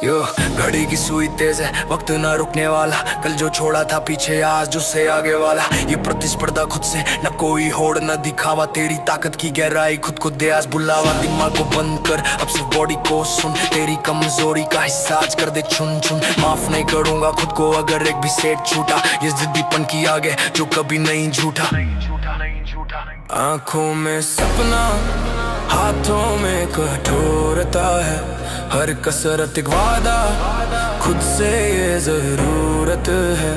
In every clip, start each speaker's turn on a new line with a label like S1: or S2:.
S1: यो घड़ी की सुई तेज है, वक्त ना रुकने वाला। कल जो छोड़ा था पीछे, आज जो से आगे वाला। ये प्रतिस्पर्धा खुद से, न कोई होड़ न दिखावा। तेरी ताकत की गहराई खुद को दे आज बुलावा। दिमाग को बंद कर, अब सिर्फ बॉडी को सुन। तेरी कमजोरी का हिस्सा आज कर दे चुन चुन। माफ नहीं करूंगा खुद को अगर एक भी सेट छूटा। ये जिद्दीपन की आगे जो कभी नहीं झूठा। आंखों में सपना, हाथों में कठोरता है। हर कसरत एक वादा, खुद से ये जरूरत है।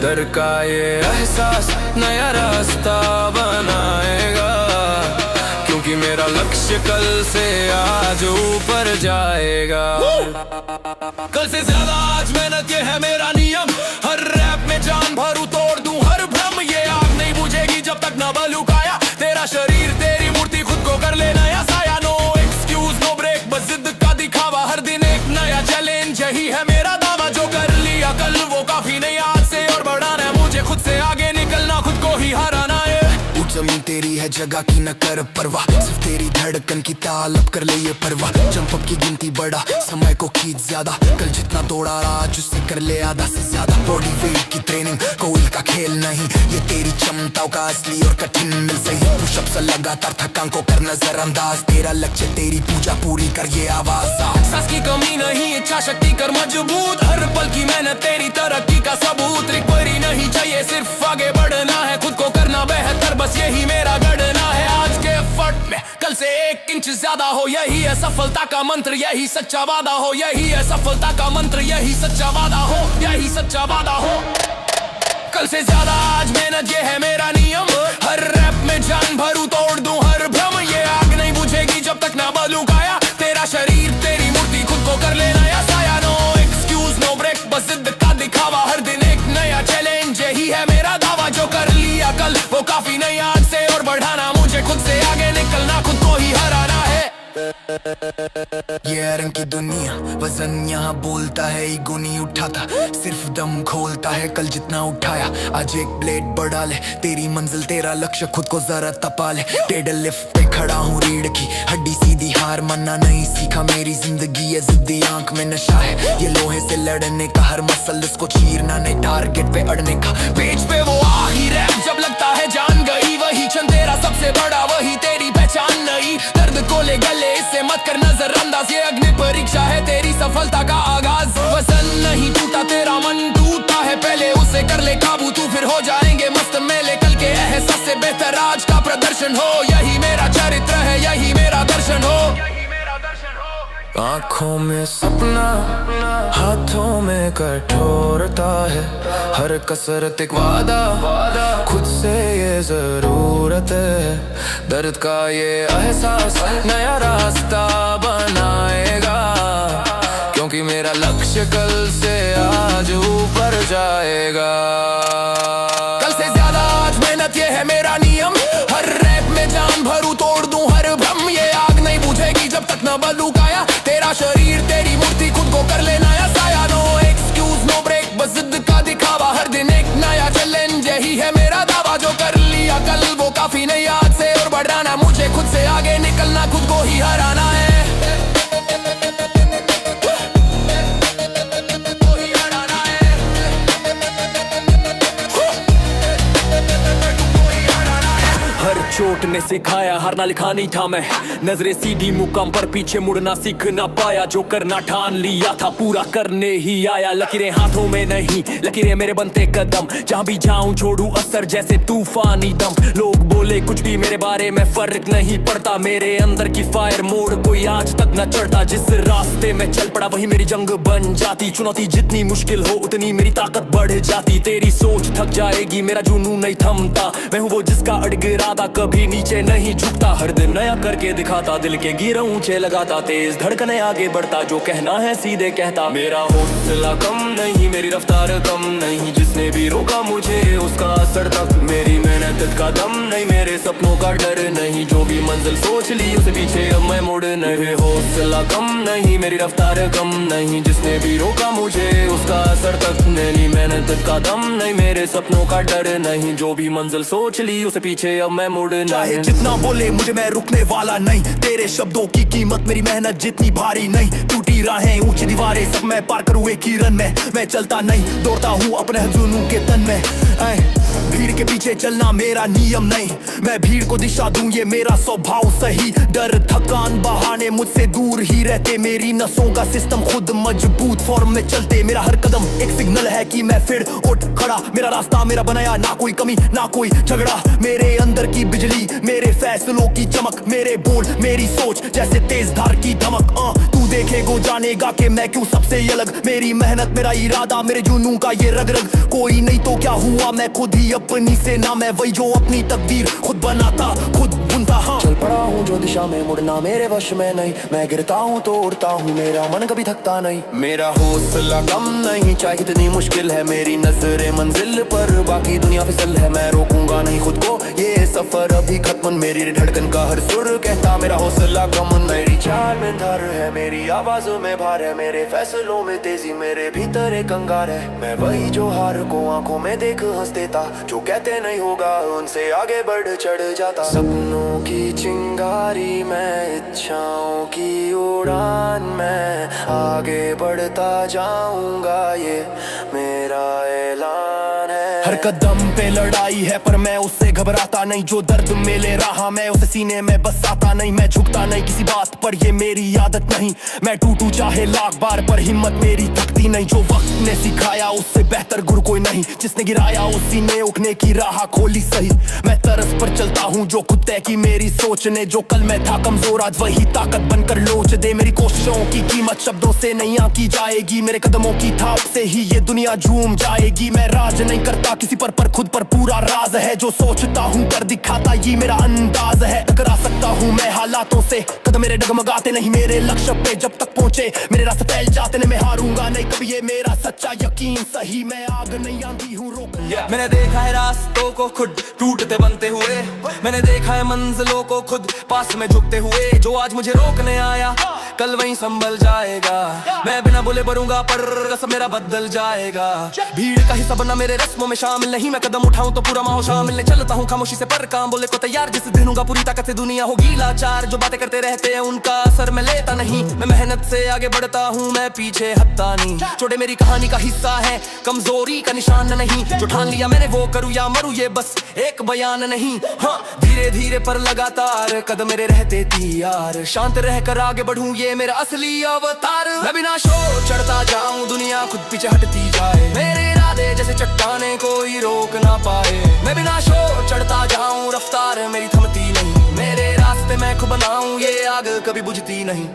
S1: डर का ये एहसास नया रास्ता बनाएगा, क्योंकि मेरा लक्ष्य कल से आज ऊपर जाएगा। कल से ज्यादा आज मेहनत ये है मेरा नियम। हर रैप में जान भरूं, तोड़ दूं हर भ्रम। ये आग नहीं बुझेगी जब तक न बलुकाया। तेरा शरीर तेरी मूर्ति, खुद को कर लेना या साया। नो एक्सक्यूज नो ब्रेक, बस जिद का दिखावा। हर दिन एक नया चैलेंज, यही है मेरा दावा। जो कर लिया कल वो काफी नहीं, आज से और बढ़ाना है मुझे। खुद से आगे निकलना, खुद को ही हराना है। जमीन तेरी है, जगह की न कर परवाह। सिर्फ तेरी धड़कन की ताल अब कर ले ये परवाह। जंप अप की गिनती बढ़ा, समय को खींच ज्यादा। कल जितना दौड़ा रहा आज उससे कर ले आधा से ज्यादा। बॉडी वेट की ट्रेनिंग कोई का खेल नहीं, ये तेरी क्षमताओं का असली और कठिन मिल सही। पुशअप्स लगातार, थकान को कर नजरअंदाज। तेरा लक्ष्य तेरी पूजा पूरी कर ये आवाज। सांस की कमी नहीं, इच्छा शक्ति कर मजबूत। हर पल की मेहनत तेरी तरक्की का सबूत। रिकवरी नहीं चाहिए, सिर्फ आगे बढ़ना है। खुद को करना बेहतर, बस यही मेरा गढ़ना है। आज के एफर्ट में कल से 1 इंच ज्यादा हो, यही है सफलता का मंत्र। यही सच्चा वादा हो, यही है सफलता का मंत्र। यही सच्चा वादा हो, यही सच्चा वादा हो। कल से ज्यादा आज मेहनत ये है मेरा नियम। हर रैप में जान भरूं, तोड़ दूं हर भ्रम। ये आग नहीं बुझेगी जब तक ना बलुकाया। तेरा शरीर तेरी मूर्ति, खुद को कर लेना या साया। नो एक्सक्यूज नो ब्रेक, बस जिद का दिखावा। हर दिन एक नया चैलेंज, यही है मेरा दावा। जो कर लिया कल वो काफी नहीं, आज से और बढ़ाना मुझे। खुद से आगे निकलना, खुद को ही हराना है। ये रंग की दुनिया, वजन यहाँ बोलता है। ईगो नहीं उठाता, सिर्फ दम खोलता है। कल जितना उठाया आज एक ब्लेड बढ़ा ले। तेरी मंजिल तेरा लक्ष्य, खुद को जरा तपा ले। टेढ़े लिफ्ट पे खड़ा हूँ, रीढ़ की हड्डी सीधी। हार मानना नहीं सीखा, मेरी जिंदगी है जिद्दी। आंख में नशा है ये लोहे से लड़ने का। हर मसल उसको चीरना नहीं, टारगेट पे अड़ने का। पेज पे वो आ ही रैप जब लगता है जान गई। वही क्षण तेरा सबसे बड़ा, वही तेरी पहचान नहीं। दर्द को ले गले, इससे मत कर नजरअंदाज। ये अग्नि परीक्षा है तेरी सफलता का आगाज। वजन नहीं टूटा, तेरा मन टूटा है। पहले उसे कर ले काबू, तू फिर हो जाएंगे मस्त मेले। कल के एहसास से बेहतर आज का प्रदर्शन हो। यही मेरा चरित्र है, यही मेरा दर्शन हो। आंखों में सपना, हाथों में कठोरता है। हर कसरत एक वादा, खुद से ये जरूरत है। दर्द का ये एहसास नया रास्ता बनाएगा, क्योंकि मेरा लक्ष्य कल से आज ऊपर जाएगा। कल से ज्यादा आज मेहनत ये है मेरा नियम। हर रैप में जान भरूं, तोड़ दूं हर भ्रम। ये आग नहीं बुझेगी जब तक न बलुकाया। तेरा शरीर तेरी मूर्ति, खुद को कर लेना या साया। नो एक्सक्यूज नो ब्रेक, बस जिद का दिखावा। हर दिन एक नया चैलेंज, यही है मेरा दावा। जो कर लिया कल वो काफी नहीं, आज से और बढ़ाना मुझे। खुद से आगे निकलना, खुद को ही हराना है।
S2: चोट ने सिखाया हारना लिखा नहीं था मैं। नजरें सीधी मुकाम पर, पीछे मुड़ना सीख ना पाया। जो करना ठान लिया था पूरा करने ही आया। लकीरें हाथों में नहीं, लकीरें मेरे बनते कदम। जहाँ भी जाऊं छोड़ू असर जैसे तूफानी दम। लोग बोले कुछ भी, मेरे बारे में फर्क नहीं पड़ता। मेरे अंदर की फायर मोड़ कोई आज तक न चढ़ता। जिस रास्ते में चल पड़ा वही मेरी जंग बन जाती। चुनौती जितनी मुश्किल हो उतनी मेरी ताकत बढ़ जाती। तेरी सोच थक जाएगी, मेरा जुनून नहीं थमता। मैं हूँ वो जिसका अड़ग इरादा कभी नीचे नहीं झुकता। हर दिन नया करके दिखाता, दिल के गिरा ऊंचे लगाता। तेज धड़कने आगे बढ़ता, जो कहना है सीधे कहता। मेरा हौसला कम नहीं, मेरी रफ्तार कम नहीं। जिसने भी रोका मुझे उसका असर तक। मेरी मेहनत का दम नहीं, मेरे सपनों का डर नहीं। जो भी मंजिल सोच ली उसे पीछे अब मैं मुड़ नहीं।
S1: मुझे हौसला कम नहीं, मेरी रफ्तार कम नहीं, जिसने भी रोका मुझे उसका असर तक नहीं, मेहनत का दम नहीं, मेरे सपनों का डर नहीं, जो भी मंजिल सोच ली उसे पीछे अब मैं मुड़ना
S3: चाहे
S1: नहीं।
S3: जितना बोले मुझे मैं रुकने वाला नहीं, तेरे शब्दों की कीमत मेरी मेहनत जितनी भारी नहीं, टूटी राहें ऊंची दीवारें सब मैं पार करूँ एक ही रन में, मैं चलता नहीं दौड़ता हूँ अपने जुनून के तन में। भीड़ के पीछे चलना मेरा नियम नहीं, मैं भीड़ को दिशा दूं ये मेरा स्वभाव सही, डर थकान बहाने मुझसे दूर ही रहते, मेरी नसों का सिस्टम खुद मजबूत फॉर्म में चलते, मेरा हर कदम एक सिग्नल है कि मैं फिर उठ खड़ा, मेरा रास्ता मेरा बनाया, ना कोई कमी ना कोई झगड़ा, मेरे अंदर की बिजली मेरे फैसलों की चमक, मेरे बोल मेरी सोच जैसे तेज धार की धमक। तू देखेगो जानेगा कि मैं क्यों सबसे अलग, मेरी मेहनत मेरा इरादा मेरे जुनून का ये रग रग, कोई नहीं तो क्या हुआ मैं खुद ही अपनी से ना, मैं वही जो अपनी तकदीर खुद बनाता खुद बुनता। हाँ
S1: चल पड़ा हूँ जो दिशा में मुड़ना मेरे वश में नहीं, मैं गिरता हूँ तो उड़ता हूँ, मेरा मन कभी थकता नहीं, मेरा हौसला कम नहीं, चाहे कितनी मुश्किल है मेरी नजरें मंजिल पर, बाकी दुनिया फिसल है, मैं रोकूंगा नहीं खुद को, ये सफर अभी खत्म, मेरी धड़कन का हर सुर कहता मेरा हौसला कम नहीं, मेरी चाल में धर है, मेरी आवाजों में भार है, मेरे फैसलों में तेजी, मेरे भीतर एक अंगार है, मैं वही जो हार को आंखों में देख हंस देता, जो कहते नहीं होगा उनसे आगे बढ़ चढ़ जाता, सपनों की चिंगारी मैं इच्छाओं की उड़ान, मैं आगे बढ़ता जाऊंगा ये मेरा ऐलान है।
S3: हर कदम पे लड़ाई है पर मैं उससे घबराता नहीं, जो दर्द में ले रहा मैं उसे सीने में बसाता नहीं, मैं झुकता नहीं किसी बात पर ये मेरी आदत नहीं, मैं टूटूं चाहे लाख बार पर हिम्मत मेरी थकती नहीं, जो वक्त ने सिखाया उससे बेहतर गुरु कोई नहीं, जिसने गिराया उसी ने उठने की राह खोली सही, मैं तरस पर चलता हूँ जो खुद तय की मेरी सोच ने, जो कल मैं था कमजोर आज वही ताकत बनकर लोच दे, मेरी कोशिशों की कीमत शब्दों से नहीं आंकी जाएगी, मेरे कदमों की थाप से ही ये दुनिया झूम जाएगी, मैं राज नहीं करता किसी पर खुद पर पूरा राज है, जो सोचता हूँ कर दिखाता ये मेरा अंदाज है, टकरा सकता हूँ मैं हालातों से, कदम मेरे डगमगाते नहीं, मेरे लक्ष्य पे जब तक पहुँचे मेरे रास्ते फैल जाते नहीं, मैं हारूंगा नहीं कभी ये मेरा सच्चा यकीन सही, मैं आग नहीं आंधी हूँ रोक।
S1: मैंने देखा है रास्तों को खुद टूटते बनते हुए, मैंने देखा है मंजिलों को खुद पास में झुकते हुए, जो आज मुझे रोकने आया कल वहीं संभल जाएगा, मैं बिना बोले बढ़ूंगा पर रस्म मेरा बदल जाएगा, भीड़ का हिस्सा बनना मेरे रस्मों में शामिल नहीं, मैं कदम उठाऊं तो पूरा माहौल शामिल नहीं, चलता हूँ खामोशी से पर काम बोले को तैयार, जिस दिन होगा पूरी ताकत से दुनिया होगी लाचार, जो बातें करते रहते हैं उनका असर मैं लेता नहीं, मैं मेहनत से आगे बढ़ता हूँ मैं पीछे हटता नहीं, छोटे मेरी कहानी का हिस्सा है कमजोरी का निशान नहीं, जो ठान लिया मैंने वो करूँ या मरूँ ये बस एक बयान नहीं, हाँ धीरे धीरे पर लगातार कदम मेरे रहते तैयार, शांत रहकर आगे बढ़ूं ये मेरा असली अवतार, मैं बिना शोर चढ़ता जाऊं दुनिया खुद पीछे हटती जाए, मेरे इरादे जैसे चट्टाने कोई रोक ना पाए, मैं बिना शोर चढ़ता जाऊं रफ्तार मेरी थमती नहीं, मेरे रास्ते मैं खुद बनाऊं ये आग कभी बुझती नहीं,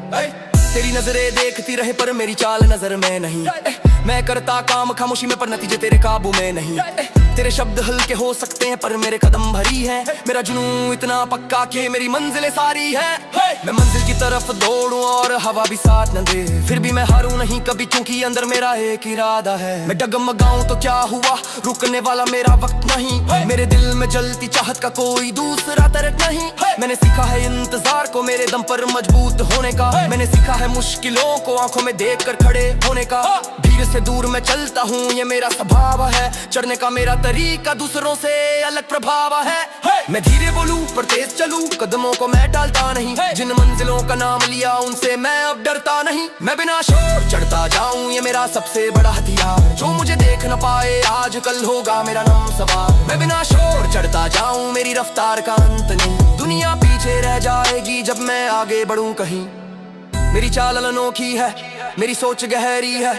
S1: तेरी नजरें देखती रहे पर मेरी चाल नजर में नहीं, मैं करता काम खामोशी में पर नतीजे तेरे काबू में नहीं, तेरे शब्द हल्के हो सकते हैं पर मेरे कदम भरी है, मेरा जुनून इतना पक्का कि मेरी मंजिलें सारी है, मैं मंजिल की तरफ दौड़ूं और हवा भी साथ न दे, फिर भी मैं हारूं नहीं कभी क्योंकि अंदर मेरा एक इरादा है, मैं डगमगाऊं तो क्या हुआ रुकने वाला मेरा वक्त नहीं, मेरे दिल में जलती चाहत का कोई दूसरा तर्क नहीं, मैंने सीखा है इंतजार को मेरे दम पर मजबूत होने का, मैंने सीखा है मुश्किलों को आंखों में देख कर खड़े होने का, भीड़ से दूर मैं चलता हूँ ये मेरा स्वभाव है, चढ़ने का मेरा तरीका दूसरों से अलग प्रभाव है, मैं धीरे बोलूं पर तेज चलूं कदमों को मैं टालता नहीं, जिन मंजिलों का नाम लिया उनसे मैं अब डरता नहीं, मैं बिना शोर चढ़ता जाऊं ये मेरा सबसे बड़ा हथियार, जो मुझे देख न पाए आज कल होगा मेरा नाम सवार, मैं बिना शोर चढ़ता जाऊं मेरी रफ्तार का अंत नहीं, दुनिया पीछे रह जाएगी जब मैं आगे बढ़ूं कहीं, मेरी चाल अनोखी है मेरी सोच गहरी है,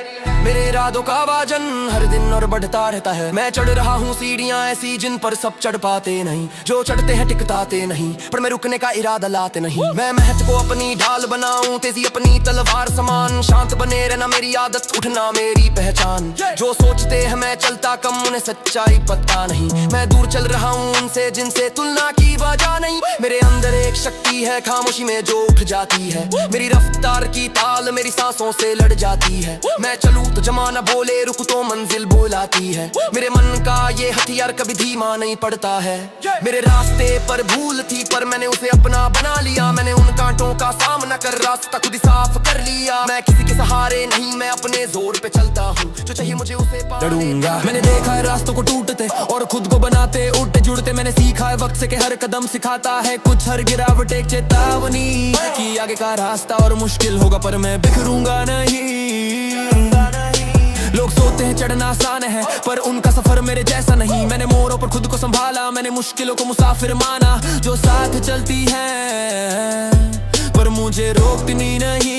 S1: मेरे इरादों का वजन हर दिन और बढ़ता रहता है, मैं चढ़ रहा हूँ सीढ़ियाँ ऐसी जिन पर सब चढ़ पाते नहीं, जो चढ़ते हैं टिकताते नहीं, पर मैं रुकने का इरादा लाते नहीं, मैं मेहनत को अपनी ढाल बनाऊं तेजी अपनी तलवार समान, शांत बने रहना मेरी आदत उठना मेरी पहचान, जो सोचते हैं मैं चलता कम उन्हें सच्चाई पता नहीं, मैं दूर चल रहा हूँ उनसे जिनसे तुलना की वजह नहीं, मेरे अंदर एक शक्ति है खामोशी में जो उठ जाती है, मेरी रफ्तार की ताल मेरी सांसों से लड़ जाती है, मैं चलूं तो जमाना बोले रुक तो मंजिल बुलाती है। मेरे मन का ये हथियार कभी धीमा नहीं पड़ता है। मेरे रास्ते पर भूल थी पर मैंने उसे अपना बना लिया। मैंने उन कांटों का सामना कर रास्ता खुद ही साफ कर लिया। मैं किसी के सहारे नहीं, मैं अपने जोर पे चलता हूँ, जो चाहिए मुझे उसे लड़ूंगा। मैंने देखा है रास्तों को टूटते और खुद को बनाते उल्टे जुड़ते। मैंने सीखा है वक्त से कि हर कदम सिखाता है कुछ, हर गिरावट एक चेतावनी कि आगे का रास्ता और मुश्किल होगा पर मैं बिखरूंगा नहीं। लोग सोचते हैं चढ़ना आसान है पर उनका सफर मेरे जैसा नहीं। मैंने मोड़ों पर खुद को संभाला, मैंने मुश्किलों को मुसाफिर माना जो साथ चलती है पर मुझे रोकती नहीं।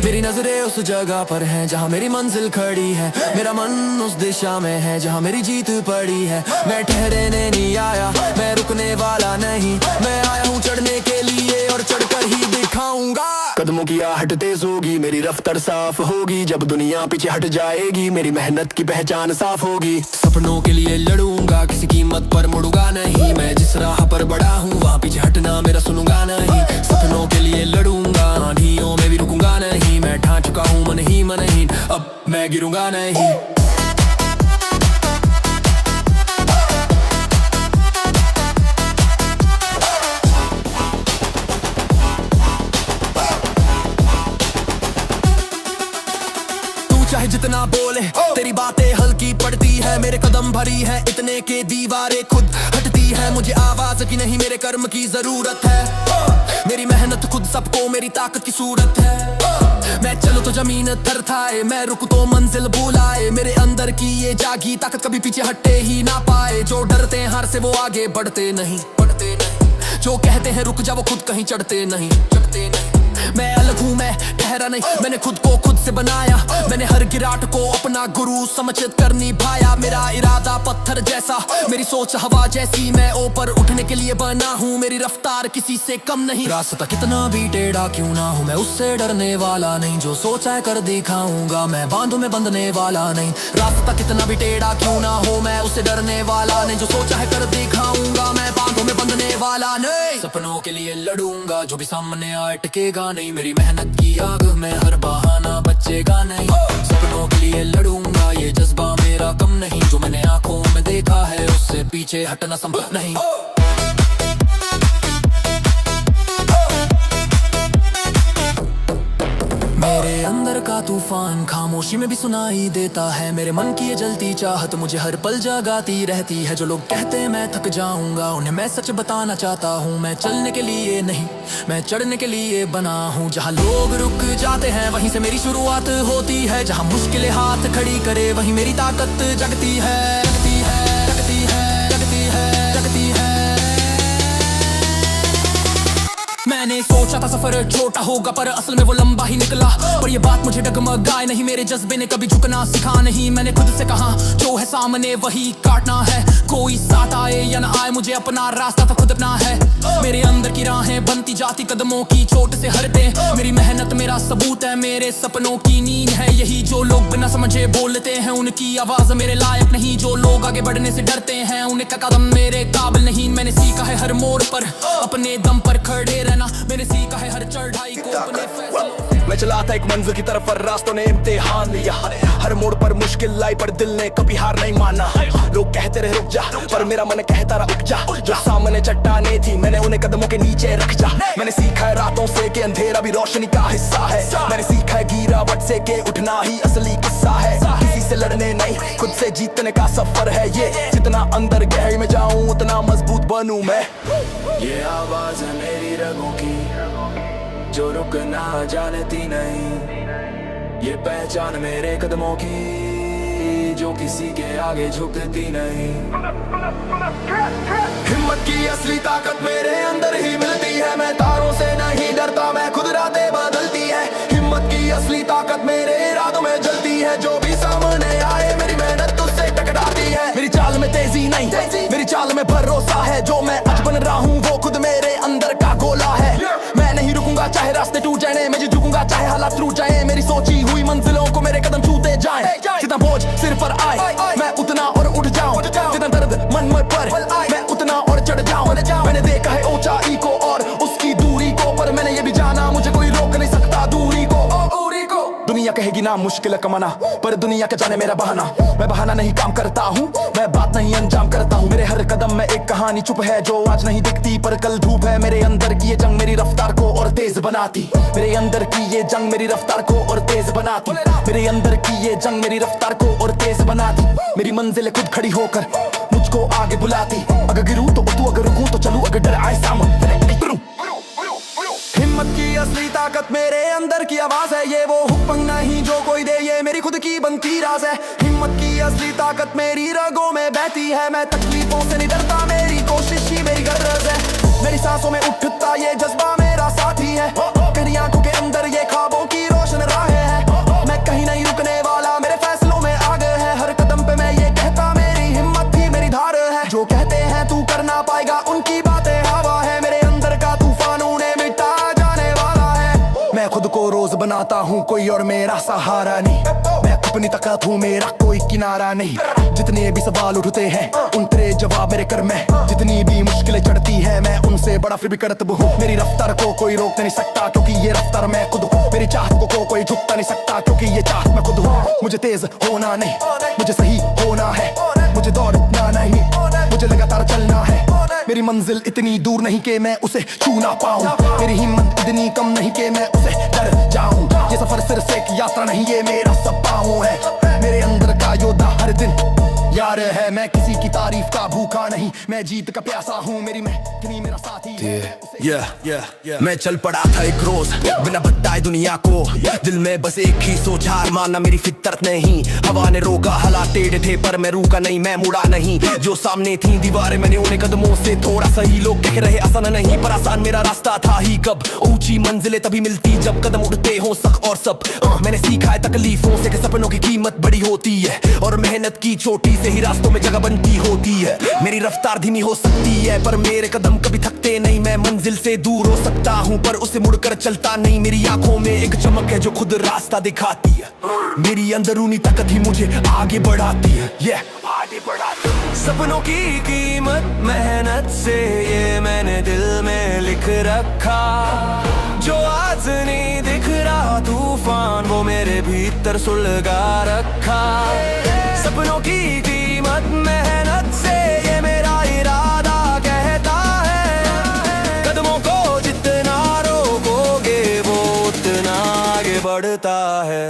S1: मेरी नजरें उस जगह पर हैं जहाँ मेरी मंजिल खड़ी है। मेरा मन उस दिशा में है जहाँ मेरी जीत पड़ी है। मैं ठहरने नहीं आया, मैं रुकने वाला नहीं। मैं आया हूँ चढ़ने के लिए और चढ़कर ही दिखाऊंगा।
S3: कदमों की आहट तेज होगी, मेरी रफ्तार साफ होगी। जब दुनिया पीछे हट जाएगी मेरी मेहनत की पहचान साफ होगी।
S1: सपनों के लिए लड़ूंगा, किसी कीमत पर मुड़ूंगा नहीं। मैं जिस राह पर बड़ा हूँ वहाँ पीछे हटना मेरा सुनूंगा नहीं। सपनों के लिए लड़ूंगा, आंधियों में भी रुकूंगा नहीं। मैं ठान चुका हूँ मन ही मनहीन, अब मैं गिरूंगा नहीं। चाहे जितना बोले तेरी बातें हल्की पड़ती है। मेरे कदम भरी है इतने के दीवारें खुद हटती है। मुझे आवाज की नहीं मेरे कर्म की जरूरत है। मेरी मेहनत खुद सबको मेरी ताकत की सूरत है। मैं चलूं तो जमीन थरथाए, मैं रुकूं तो मंजिल बुलाए। मेरे अंदर की ये जागी ताकत कभी पीछे हटते ही ना पाए। जो डरते हैं हार से वो आगे बढ़ते नहीं। जो कहते हैं रुक जा वो खुद कहीं चढ़ते नहीं। मैं अलग हूँ, मैं ठहरा नहीं, मैंने खुद को खुद से बनाया। मैंने हर गिराट को अपना गुरु समझ कर निभाया। मेरा इरादा पत्थर जैसा, मेरी सोच हवा जैसी। मैं ऊपर उठने के लिए बना हूँ, मेरी रफ्तार किसी से कम नहीं। रास्ता कितना भी टेढ़ा क्यों ना हो, मैं उससे डरने वाला नहीं। जो सोचा है कर दिखाऊंगा, मैं बांधों में बंधने वाला नहीं। रास्ता कितना भी टेढ़ा क्यों ना हो, मैं उससे डरने वाला नहीं। जो सोचा है कर दिखाऊंगा, मैं बांधों में बंधने वाला नहीं। सपनों के लिए लड़ूंगा, जो भी सामने आए टिकेगा नहीं। मेरी मेहनत की आग में हर बहाना बचेगा नहीं। सपनों के लिए लड़ूंगा, ये जज्बा मेरा कम नहीं। जो मैंने आंखों में देखा है उससे पीछे हटना संभव नहीं। मेरे अंदर का तूफान खामोशी में भी सुनाई देता है। मेरे मन की ये जलती चाहत मुझे हर पल जगाती रहती है। जो लोग कहते हैं मैं थक जाऊंगा, उन्हें मैं सच बताना चाहता हूँ। मैं चलने के लिए नहीं, मैं चढ़ने के लिए बना हूँ। जहाँ लोग रुक जाते हैं वहीं से मेरी शुरुआत होती है। जहाँ मुश्किलें हाथ खड़ी करे वहीं मेरी ताकत जगती है। मैंने सोचा था सफर छोटा होगा पर असल में वो लंबा ही निकला। पर ये बात मुझे डगमगाए नहीं, मेरे जज्बे ने कभी झुकना सिखा नहीं। मैंने खुद से कहा जो है सामने वही काटना है। कोई साथ आए या ना आए मुझे अपना रास्ता तो खुद अपना है। मेरे अंदर की राहें बनती जाती कदमों की चोट से हरते। मेरी मेहनत मेरा सबूत है, मेरे सपनों की नींद है यही। जो लोग बिना समझे बोलते हैं उनकी आवाज मेरे लायक नहीं। जो लोग आगे बढ़ने से डरते हैं उनका कदम मेरे काबिल नहीं। मैंने सीखा है हर मोड़ पर अपने दम पर खड़े रहना। मैंने सीखा है हर चढ़ाई को अपने फैसलों।
S3: मैं चला था एक मंजिल की तरफ पर रास्तों ने इम्तिहान लिया। हर मोड़ पर मुश्किल आई पर दिल ने कभी हार नहीं माना। लोग कहते रहे रुक जा पर मेरा मन कहता रहा उठ जा। जो सामने चट्टाने थी मैंने उन्हें कदमों के नीचे रख जा। मैंने सीखा है रातों से कि अंधेरा भी रोशनी का हिस्सा है। मैंने सीखा है गिरावट से कि उठना ही असली किस्सा है। किसी से लड़ने नहीं खुद से जीतने का सफर है ये। जितना अंदर गहराई में जाऊं उतना मजबूत बनूं मैं।
S1: ये आवाज है मेरी रगों की जो रुकना जानती नहीं। ये पहचान मेरे कदमों की जो किसी के आगे झुकती नहीं। हिम्मत की असली ताकत मेरे अंदर ही मिलती है। मैं तारों से नहीं डरता, मैं खुद रातें बदलती है। हिम्मत की असली ताकत मेरे इरादों में जलती है। जो भी सामने आए मेरी मेहनत उससे टकराती है। मेरी चाल में तेजी नहीं, मेरी चाल में भरोसा है। जो मैं आज बन रहा हूँ वो खुद मेरे अंदर का गोला है। मैं नहीं रुकूंगा चाहे रास्ते टूट जाए, मैं झुकूंगा चाहे हालात टूट जाए। मेरी सोची हुई मंजिलों को मेरे कदम छूते जाएं। जितना बोझ सिर पर आए मैं उतना और उठ जाऊं। जितना दर्द मन में पर मैं उतना और चढ़ जाऊं। मैंने देखा है ऊंचाई को और उसकी दूरी को, पर मैंने ये भी जाना मुझे कोई रोक नहीं सकता दूरी को। दुनिया कहेगी
S3: ना मुश्किल कमाना, पर दुनिया के जाने मेरा बहाना। मैं बहाना नहीं काम करता हूँ, मैं बात नहीं अंजाम करता हूँ। मेरे हर कदम में एक कहानी चुप है जो आज नहीं दिखती, पर कल धूप है। मेरे अंदर की ये जंग मेरी रफ्तार को और तेज बनाती। मेरे अंदर की ये जंग मेरी रफ्तार को और तेज बनाती। मेरे अंदर की ये जंग मेरी रफ्तार को और तेज बनाती। मेरी मंजिल खुद खड़ी होकर मुझको आगे बुलाती। अगर गिरूं तो उठूं, अगर रुकूं तो चलूं, अगर डर आए सामने हिम्मत की असली ताकत मेरे अंदर की आवाज है। ये वो हुक्म नहीं जो कोई दे, ये मेरी खुद की बनती राज है। हिम्मत की असली ताकत मेरी रगों में बहती है। मैं तकलीफों से नहीं डरता, मेरी कोशिश ही मेरी गरज है। मेरी सांसों में उठता ये जज्बा मेरा साथी है। मेरी आंखों के अंदर ये ख्वाबों की रोशन राहें है। मैं कहीं नहीं रुकने वाला, मेरे फैसलों में आगे है। हर कदम पे मैं ये कहता, मेरी हिम्मत ही मेरी धार है। जो कहते हैं तू कर ना पाएगा, उनकी बातें हवा है। मेरे अंदर का तूफान उन्हें मिटा जाने वाला है। मैं खुद को रोज बनाता हूँ, कोई और मेरा सहारा नहीं। मैं अपनी ताकत हूँ, मेरा कोई किनारा नहीं। जितने भी सवाल उठते हैं उन तेरे जवाब मेरे कर में। जितनी भी मुश्किलें चढ़ती है मैं उनसे बड़ा फिर भी करतब हूँ। मेरी रफ्तार को कोई रोक नहीं सकता, क्योंकि ये रफ्तार मैं खुद हूँ। मेरी चाहत को कोई झुकता नहीं सकता, क्योंकि ये चाहत मैं खुद हूँ। मुझे तेज होना नहीं, मुझे सही होना है। मुझे दौड़ना नहीं, मुझे लगातार चलना है। मेरी मंजिल इतनी दूर नहीं कि मैं उसे छू ना पाऊं। मेरी हिम्मत इतनी कम नहीं कि मैं उसे डर जाऊं। ये सफर सिर्फ एक यात्रा नहीं, ये मेरा सपना है। मेरे अंदर का योद्धा हर दिन यार है। मैं किसी की तारीफ का भूखा नहीं, मैं जीत का प्यासा हूँ। मेरी मेहनत मेरा साथी है। मैं चल पड़ा था एक रोज बिना बताए दुनिया को। दिल में बस एक ही सोच, हार मानना मेरी फितरत नहीं। हवा ने रोका, हालात टेढ़े थे पर मैं रुका नहीं, मैं मुड़ा नहीं। जो सामने थी दीवारें मैंने उन्हें कदमों से थोड़ा सही। लोग कह रहे आसान नहीं, पर आसान मेरा रास्ता था ही कब। ऊंची मंजिलें तभी मिलती जब कदम उठते हो सख और सब। मैंने सीखा है तकलीफों से कि सपनों की कीमत बड़ी होती है, और मेहनत की चोटी से ही रास्तों में जगह बनती होती है। मेरी रफ्तार धीमी हो सकती है पर मेरे कदम कभी थकते नहीं। मैं मंजिल से दूर हो सकता हूँ पर उसे मुड़कर चलता नहीं। मेरी आंखों में एक चमक है जो खुद रास्ता दिखाती है। मेरी अंदरूनी ताकत ही मुझे आगे बढ़ाती है। आगे बढ़ाती है। सपनों की कीमत मेहनत से, ये मैंने दिल में लिख रखा। जो आज नहीं दिख रहा तूफान, वो मेरे भीतर सुलगा रखा। सपनों की कीमत मेहनत से, ये मेरा इरादा कहता है। कदमों को जितना रोकोगे वो उतना आगे बढ़ता है।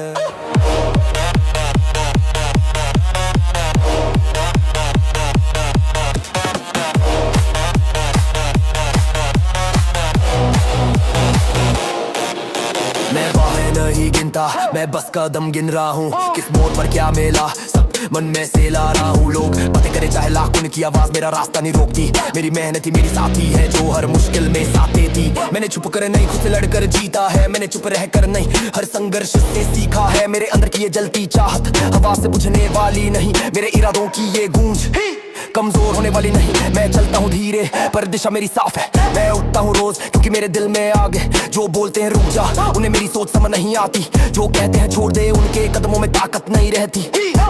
S3: मैं बाहें नहीं गिनता, मैं बस कदम गिन रहा हूँ। किस मोड़ पर क्या मेला सब मन में से ला रहा हूँ। लोग बातें करे चाहे लाख, उनकी आवाज मेरा रास्ता नहीं रोकती। मेरी मेहनत ही मेरी साथी है जो हर मुश्किल में साथ देती। मैंने छुप कर नहीं खुद से लड़कर जीता है, मैंने चुप रह कर नहीं हर संघर्ष से सीखा है। मेरे अंदर की ये जलती चाहत हवा से बुझने वाली नहीं। मेरे इरादों की ये गूंज कमजोर होने वाली नहीं। मैं चलता हूँ धीरे पर दिशा मेरी साफ है। मैं उठता हूँ रोज क्योंकि मेरे दिल में आगे जो बोलते हैं रुक जा, उन्हें मेरी सोच समझ नहीं आती। जो कहते हैं छोड़ दे, उनके कदमों में ताकत नहीं रहती।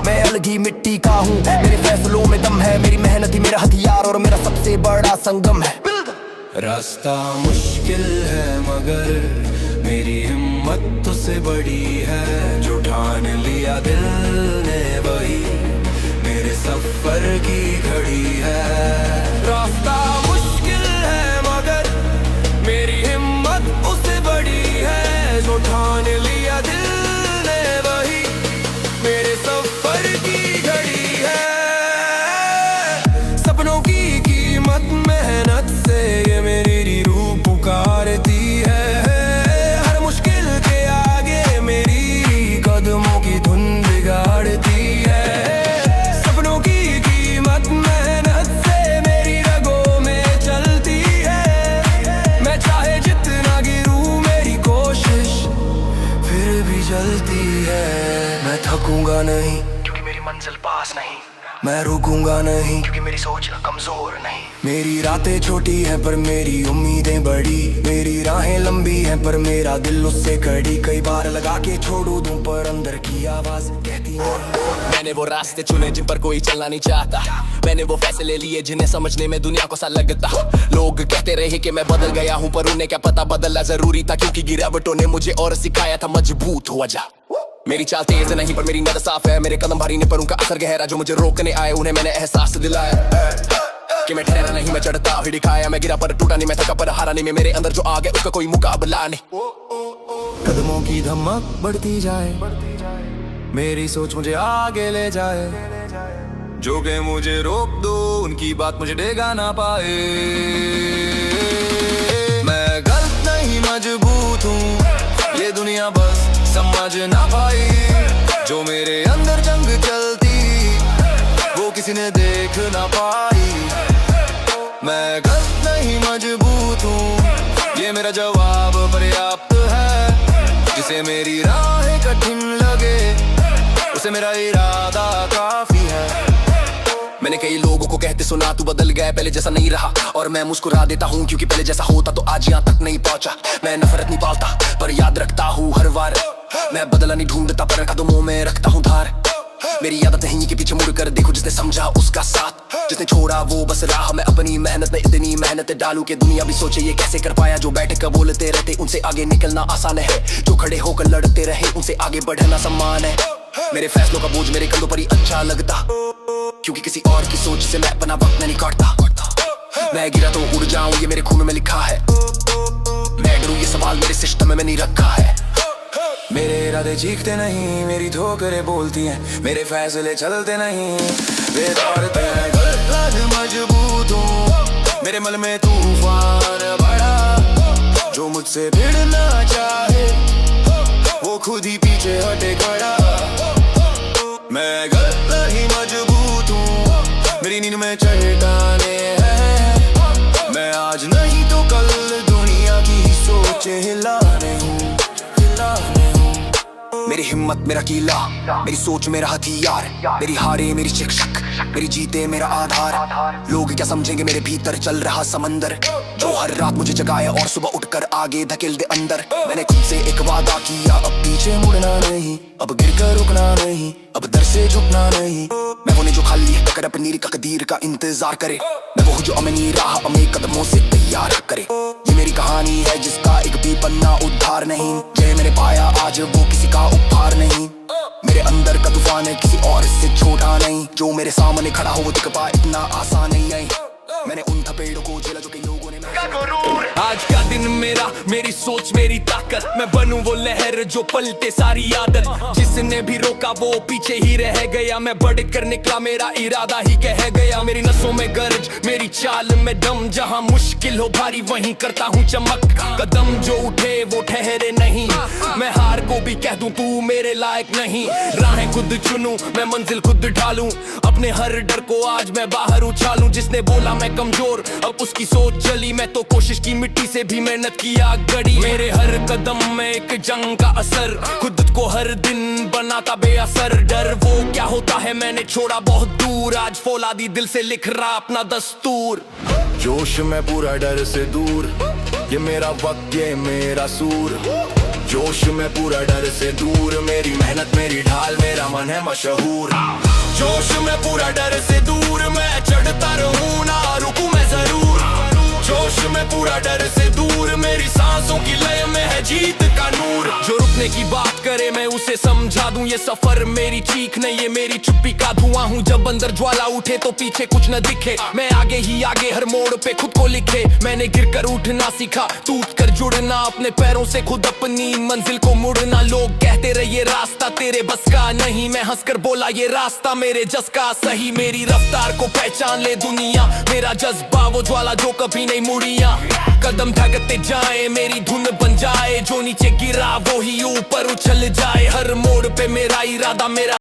S3: मैं अलगी मिट्टी का हूँ, मेरे फैसलों में दम है। मेरी मेहनत ही मेरा हथियार और मेरा सबसे बड़ा संगम है।
S1: रास्ता मुश्किल है मगर मेरी हिम्मत तुझसे बड़ी है। जो ठान लिया दिल ने वही मेरे सफर की घड़ी है। रास्ता मुश्किल है मगर मेरी हिम्मत उससे बड़ी है। जो ठान लिया दिल ने वही मेरे सफर की घड़ी है। सपनों की कीमत मेहनत से, ये मेरी रूह पुकारती है। हर मुश्किल के आगे मेरी कदमों की धुन बिगाड़ती है। जलती है। मैं थकूंगा नहीं क्योंकि मेरी मंजिल पास नहीं। मैं रुकूंगा नहीं क्योंकि मेरी सोच कमजोर नहीं। मेरी रातें छोटी हैं पर मेरी उम्मीदें बड़ी। मेरी राहें लंबी हैं पर मेरा दिल उससे कड़ी। कई बार लगा के छोड़ू दूं पर अंदर की आवाज कहती नहीं।
S2: मैंने वो रास्ते चुने जिन पर कोई चलना नहीं चाहता। मैंने वो फैसले लिए जिन्हें समझने में दुनिया को सा लगता। लोग कहते रहे कि मैं बदल गया हूँ पर उन्हें क्या पता बदलना जरूरी था। क्योंकि गिरावटों ने मुझे और सिखाया था मजबूत हो जा।
S3: मेरी चाल तेज नहीं पर मेरी नजर साफ है, मेरे कदम भारी नहीं पर उनका असर गहरा, जो मुझे रोकने आए उन्हें मैंने एहसास दिलाया कि मैं ठहरा नहीं, मैं चढ़ता ही दिखाया, मैं गिरा पर टूटा नहीं, मैं थका पर हारा नहीं, मैं मेरे अंदर जो आ गया उसका कोई मुकाबला नहीं। कदमों की धमक बढ़ती जाए, मेरी सोच मुझे आगे ले जाए, जो के मुझे रोक दो उनकी बात मुझे डेगा ना पाए। मैं गलत नहीं मजबूत हूँ, ये दुनिया बस समझ ना पाई, जो मेरे अंदर जंग चलती वो किसी ने देख ना पाई। मैं गलत नहीं मजबूत हूँ, ये मेरा जवाब पर्याप्त है, जिसे मेरी राह कठिन लगे उसे मेरा इरादा काफी है। मैंने कई लोगों को कहते सुना तू बदल गया, पहले जैसा नहीं रहा, और मैं मुस्कुरा देता हूँ क्योंकि पहले जैसा होता तो आज यहाँ तक नहीं पहुंचा। मैं नफरत नहीं पालता पर याद रखता हूँ हर बार, मैं बदला नहीं ढूंढता पर कदमों में रखता हूँ धार। मेरी आदत नहीं कि पीछे मुड़ कर देखो, जिसने समझा उसका साथ, जिसने छोड़ा वो बस राह। मैं अपनी मेहनत में इतनी मेहनत डालूं कि दुनिया भी सोचे ये कैसे कर पाया, जो बैठ कर बोलते रहते उनसे आगे निकलना आसान है, जो खड़े होकर लड़ते रहे उनसे आगे बढ़ना सम्मान है। मेरे फैसलों का बोझ मेरे कंधों पर ही अच्छा लगता, क्योंकि किसी और की सोच से मैं अपना वक्त नहीं काटता। मैं गिरा तो उड़ जाऊं ये मेरे खून में लिखा है, मैं डरूं ये सवाल मेरे सिस्टम में नहीं रखा है। मेरे इरादे चीखते नहीं, मेरी ठोकरें बोलती हैं, मेरे फैसले चलते नहीं बेदौड़ते हैं। गलत मजबूत हूँ, मेरे मन में तूफान बड़ा, जो मुझसे भिड़ना चाहे वो खुद ही पीछे हटे खड़ा। मैं गलत नहीं मजबूत हूँ, मेरी नींद में चट्टाने हैं, मैं आज नहीं तो कल दुनिया की सोचे हिलाने हूँ। मेरी हिम्मत मेरा कीला, मेरी सोच मेरा हथियार, मेरी हारे मेरी शिक्षक, मेरी जीते मेरा आधार। लोग क्या समझेंगे मेरे भीतर चल रहा समंदर, जो हर रात मुझे जगाया और सुबह उठकर आगे धकेल दे अंदर। मैंने खुद से एक वादा किया, अब पीछे मुड़ना नहीं, अब गिर कर रुकना नहीं, अब दर से झुकना नहीं। मैं वो नहीं जो खाली है कर अपनी तकदीर का इंतजार करे, मैं वो जो अपनी राह अपने कदमों से तैयार करे। ये मेरी कहानी है जिसका एक भी पन्ना उद्धार नहीं, जय मैंने पाया आज वो किसी का उपहार नहीं। मेरे अंदर का तूफान है किसी और से छोटा नहीं, जो मेरे सामने खड़ा हो वो दिख पाए इतना आसान नहीं है। मैंने उन थपेड़ों को झेला जो कई लोगों ने।
S2: आज का दिन मेरा, मेरी सोच मेरी ताकत, मैं बनूं वो लहर जो पलटे सारी आदत, जिसने भी रोका वो पीछे ही रह गया। मैं बढ़ कर निकला, मेरा इरादा ही कह गया, मेरी नसों में गर्ज मेरी चाल में दम, जहां मुश्किल हो भारी वहीं करता हूँ चमक। कदम जो उठे वो ठहरे नहीं, मैं हार को भी कह दूं तू मेरे लायक नहीं। राहें खुद चुनूं, मैं मंजिल खुद ढालूं, अपने हर डर को आज मैं बाहर उछालूं। जिसने बोला मैं कमजोर अब उसकी सोच जली, मैं तो कोशिश की मिट्टी से भी मेहनत किया गड़ी। मेरे हर कदम में एक जंग का असर, खुद को हर दिन बनाता बेअसर। डर वो क्या होता है मैंने छोड़ा बहुत दूर, आज फौलादी दिल से लिख रहा अपना दस्तूर।
S3: जोश में पूरा डर से दूर, ये मेरा वक्त ये मेरा सूर। जोश में पूरा डर से दूर, मेरी मेहनत मेरी ढाल मेरा मन है मशहूर। जोश में पूरा डर से दूर, मैं चढ़ता रहूं ना रुकूं मैं जरूर। जोश में पूरा डर से दूर, मेरी सांसों की लय में है जीत का नूर।
S2: जो रुकने की बात करे मैं उसे समझा दूं, ये सफर मेरी चीख नहीं ये मेरी चुप्पी का धुआं हूँ। जब अंदर ज्वाला उठे तो पीछे कुछ न दिखे, मैं आगे ही आगे हर मोड़ पे खुद को लिखे। मैंने गिर कर उठना सीखा, टूट कर जुड़ना, अपने पैरों से खुद अपनी मंजिल को मुड़ना। लोग कहते रहे ये रास्ता तेरे बस का नहीं, मैं हंसकर बोला ये रास्ता मेरे जस का सही। मेरी रफ्तार को पहचान ले दुनिया, मेरा जज्बा वो ज्वाला जो कभी नहीं मुड़िया। कदम ढकते जाए मेरी धुन बन जाए, जो नीचे गिरा वो ही ऊपर उछल जाए। हर मोड़ पे मेरा इरादा मेरा